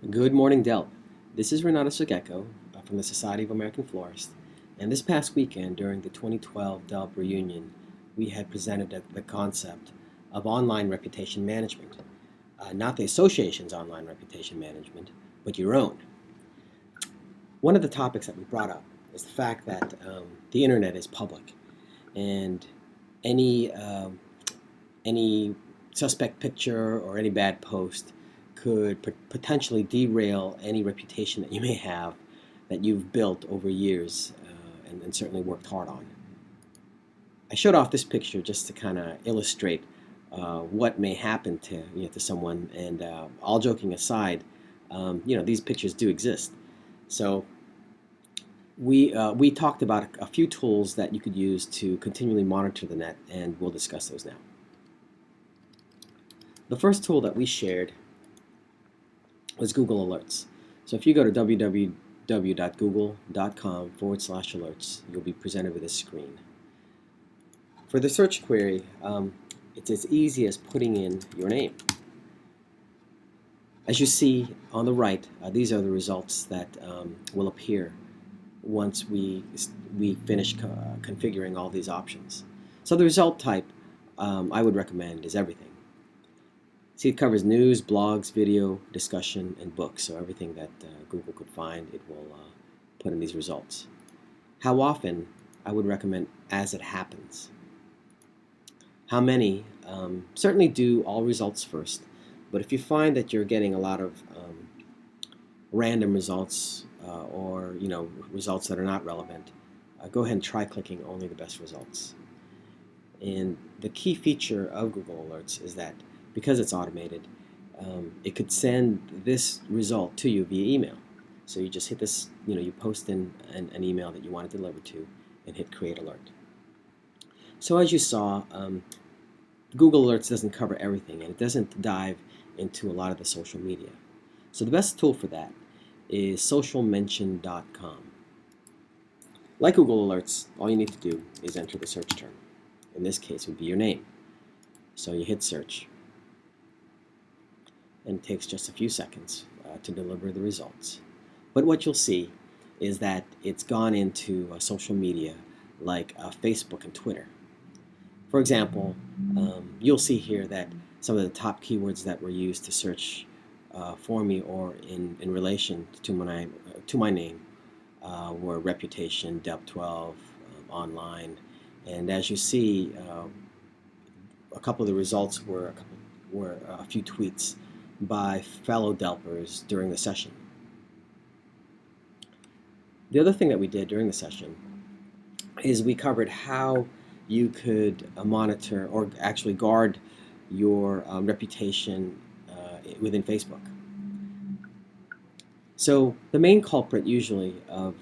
Good morning, DELP. This is Renato from the Society of American Florists, and this past weekend during the 2012 DELP reunion, we had presented the concept of online reputation management. Not the association's online reputation management, but your own. One of the topics that we brought up is the fact that the internet is public, and any any suspect picture or any bad post could potentially derail any reputation that you may have that you've built over years and certainly worked hard on. I showed off this picture just to kind of illustrate what may happen to someone, and all joking aside, these pictures do exist. So we talked about a few tools that you could use to continually monitor the net, and we'll discuss those now. The first tool that we shared was Google Alerts. So if you go to www.google.com/alerts, you'll be presented with this screen. For the search query, it's as easy as putting in your name. As you see on the right, these are the results that will appear once we finish configuring all these options. So the result type I would recommend is everything. See, it covers news, blogs, video, discussion, and books. So everything that Google could find, it will put in these results. How often? I would recommend as it happens. How many? Certainly do all results first. But if you find that you're getting a lot of random results or results that are not relevant, go ahead and try clicking only the best results. And the key feature of Google Alerts is that because it's automated, it could send this result to you via email. So you just hit this, you post in an email that you want to deliver to and hit Create Alert. So as you saw, Google Alerts doesn't cover everything, and it doesn't dive into a lot of the social media. So the best tool for that is socialmention.com. Like Google Alerts, all you need to do is enter the search term. In this case, it would be your name. So you hit search, and it takes just a few seconds to deliver the results. But what you'll see is that it's gone into social media like Facebook and Twitter. For example, you'll see here that some of the top keywords that were used to search for me or in relation to my name were reputation, DELP 12, online, and as you see, a couple of the results were a few tweets by fellow DELPers during the session. The other thing that we did during the session is we covered how you could monitor or actually guard your reputation within Facebook. So the main culprit usually of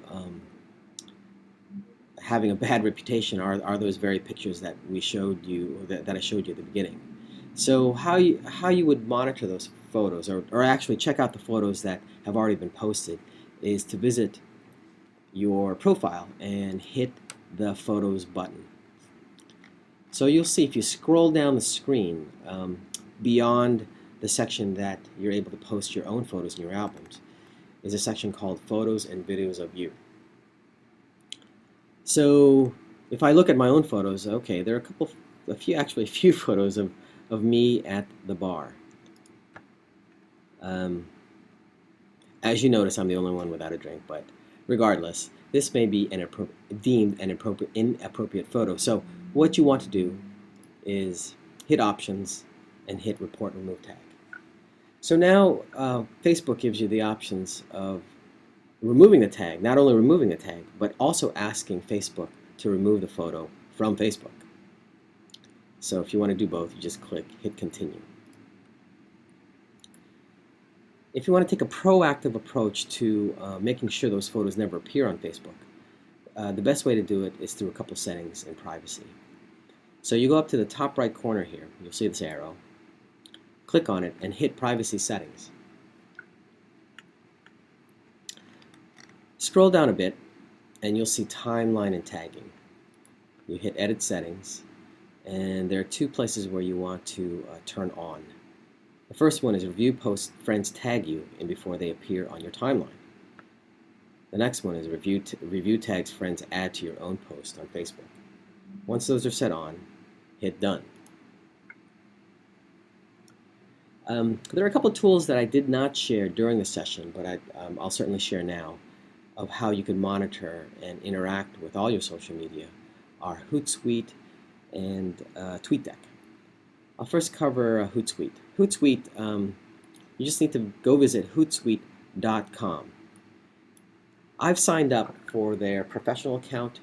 having a bad reputation are those very pictures that we showed you, or that I showed you at the beginning. So how you would monitor those photos, or actually check out the photos that have already been posted, is to visit your profile and hit the Photos button. So you'll see if you scroll down the screen beyond the section that you're able to post your own photos in your albums is a section called Photos and Videos of You. So if I look at my own photos, okay, there are a few photos of me at the bar. As you notice, I'm the only one without a drink, but regardless, this may be deemed an inappropriate photo. So what you want to do is hit Options and hit Report Remove Tag. So now Facebook gives you the options of removing the tag, not only removing the tag, but also asking Facebook to remove the photo from Facebook. So if you want to do both, you just hit Continue. If you want to take a proactive approach to making sure those photos never appear on Facebook, the best way to do it is through a couple settings in privacy. So you go up to the top right corner here, you'll see this arrow, click on it and hit Privacy Settings. Scroll down a bit and you'll see Timeline and Tagging. You hit Edit Settings, and there are two places where you want to turn on. The first one is review posts friends tag you in before they appear on your timeline. The next one is review tags friends add to your own post on Facebook. Once those are set on, hit done. There are a couple of tools that I did not share during the session, but I'll certainly share now, of how you can monitor and interact with all your social media are Hootsuite and TweetDeck. I'll first cover Hootsuite. Hootsuite, you just need to go visit hootsuite.com. I've signed up for their professional account,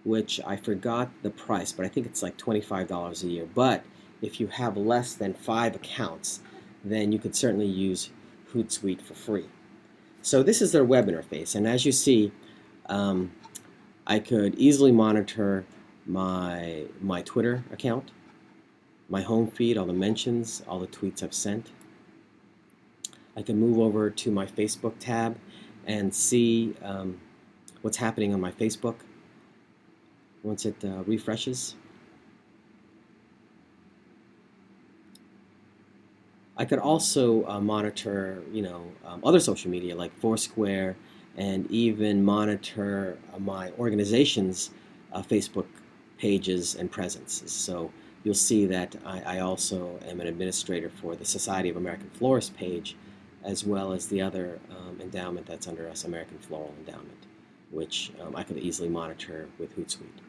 which I forgot the price, but I think it's like $25 a year. But if you have less than 5 accounts, then you could certainly use Hootsuite for free. So this is their web interface, and as you see, I could easily monitor my Twitter account, my home feed, all the mentions, all the tweets I've sent. I can move over to my Facebook tab and see what's happening on my Facebook once it refreshes. I could also monitor, other social media like Foursquare, and even monitor my organization's Facebook pages and presences. So you'll see that I also am an administrator for the Society of American Florists page, as well as the other endowment that's under us, American Floral Endowment, which I could easily monitor with Hootsuite.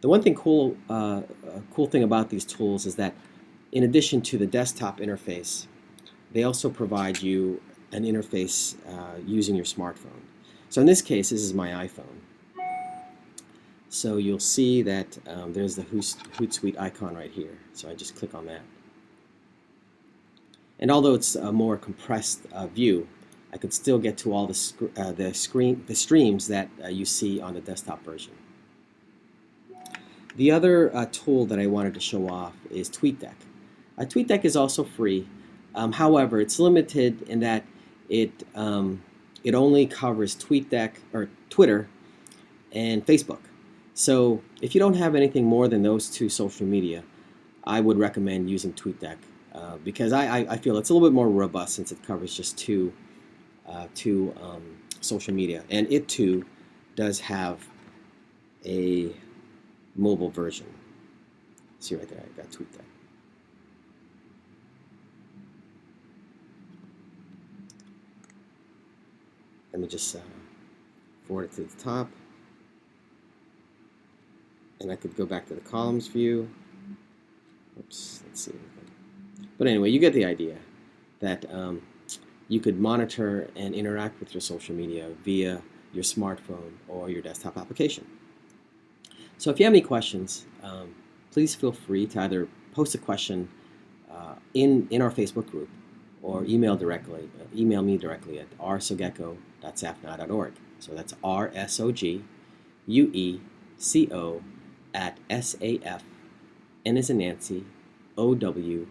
The one thing cool thing about these tools is that in addition to the desktop interface, they also provide you an interface using your smartphone. So in this case, this is my iPhone. So you'll see that there's the Hootsuite icon right here. So I just click on that. And although it's a more compressed view, I could still get to all the streams that you see on the desktop version. The other tool that I wanted to show off is TweetDeck. TweetDeck is also free. However, it's limited in that it only covers TweetDeck or Twitter and Facebook. So if you don't have anything more than those 2 social media, I would recommend using TweetDeck because I feel it's a little bit more robust since it covers just two social media, and it too does have a mobile version. See right there, I got TweetDeck. Let me just forward it to the top. And I could go back to the columns view. Oops, let's see. But anyway, you get the idea that you could monitor and interact with your social media via your smartphone or your desktop application. So if you have any questions, please feel free to either post a question in our Facebook group or email me directly at rsogeko@safna.org. So that's RSOGUECO@SAF, N as in Nancy, OW.org.